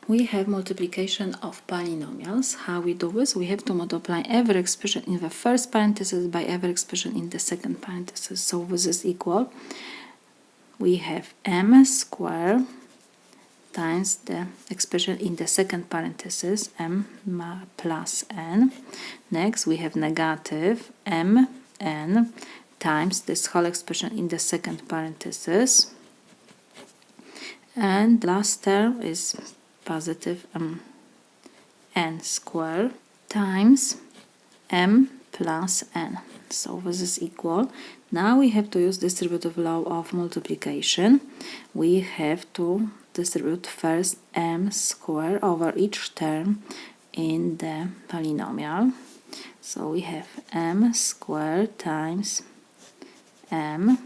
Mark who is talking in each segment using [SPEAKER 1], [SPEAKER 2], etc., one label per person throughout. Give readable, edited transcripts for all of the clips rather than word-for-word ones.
[SPEAKER 1] We have multiplication of polynomials. How we do this? We have to multiply every expression in the first parenthesis by every expression in the second parenthesis. So this is equal. We have m squared times the expression in the second parenthesis, m plus n. Next we have negative mn times this whole expression in the second parenthesis. And last term is positive n squared times m plus n. So this is equal. Now we have to use distributive law of multiplication. We have to distribute first m squared over each term in the polynomial. So we have m squared times m.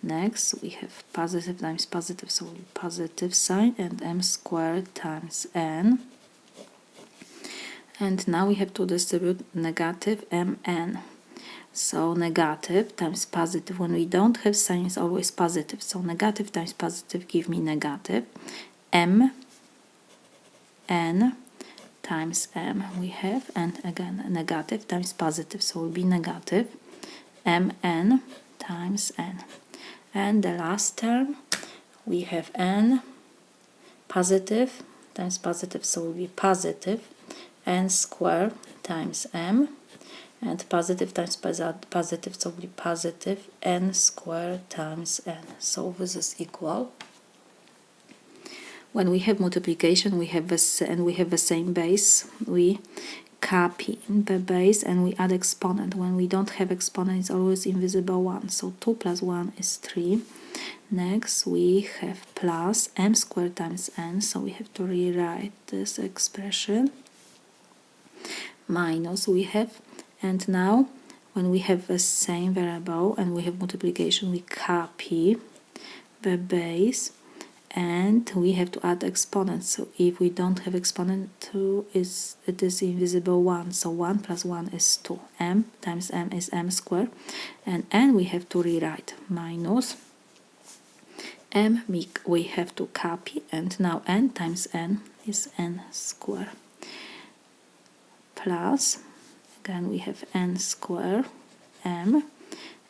[SPEAKER 1] Next we have positive times positive, so positive sign, and m squared times n. And now we have to distribute negative mn. So negative times positive, when we don't have sign, is always positive. So negative times positive give me negative. M n times m we have, and again negative times positive, so will be negative mn times n. And the last term we have n positive times positive, so will be positive n squared times m, and positive times positive, so will be positive n squared times n. So this is equal. When we have multiplication, we have this, and we have the same base. We copy the base and we add exponent. When we don't have exponent, it's always invisible 1. So 2 plus 1 is 3. Next we have plus m squared times n, so we have to rewrite this expression. Minus we have, and now when we have the same variable and we have multiplication, we copy the base and we have to add exponent. So if we don't have exponent, 2 is invisible 1. So 1 plus 1 is 2. M times m is m squared, and n we have to rewrite minus m we have to copy, and now n times n is n squared, plus again we have n squared m,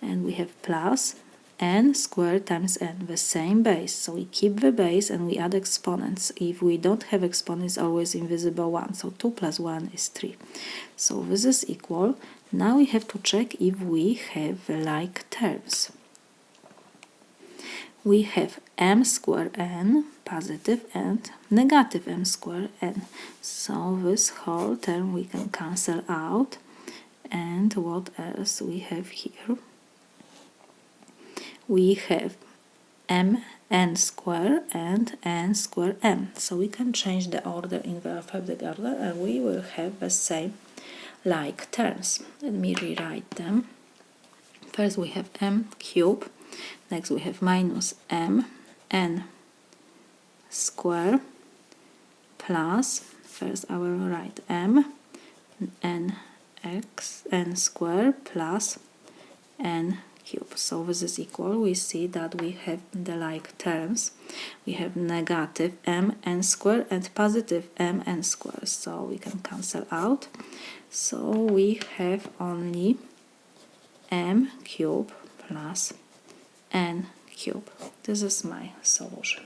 [SPEAKER 1] and we have plus n squared times n, the same base. So we keep the base and we add exponents. If we don't have exponents, always invisible 1. So 2 plus 1 is 3. So this is equal. Now we have to check if we have like terms. We have m squared n positive and negative m squared n. So this whole term we can cancel out. And what else we have here? We have mn squared and n squared m. So we can change the order in the alphabetic order and we will have the same like terms. Let me rewrite them. First we have m cubed. Next we have minus m n squared plus, first I will write m n x n squared plus n cube. So this is equal. We see that we have the like terms. We have negative m n squared and positive m n squared. So we can cancel out. So we have only m cube plus n cube. This is my solution.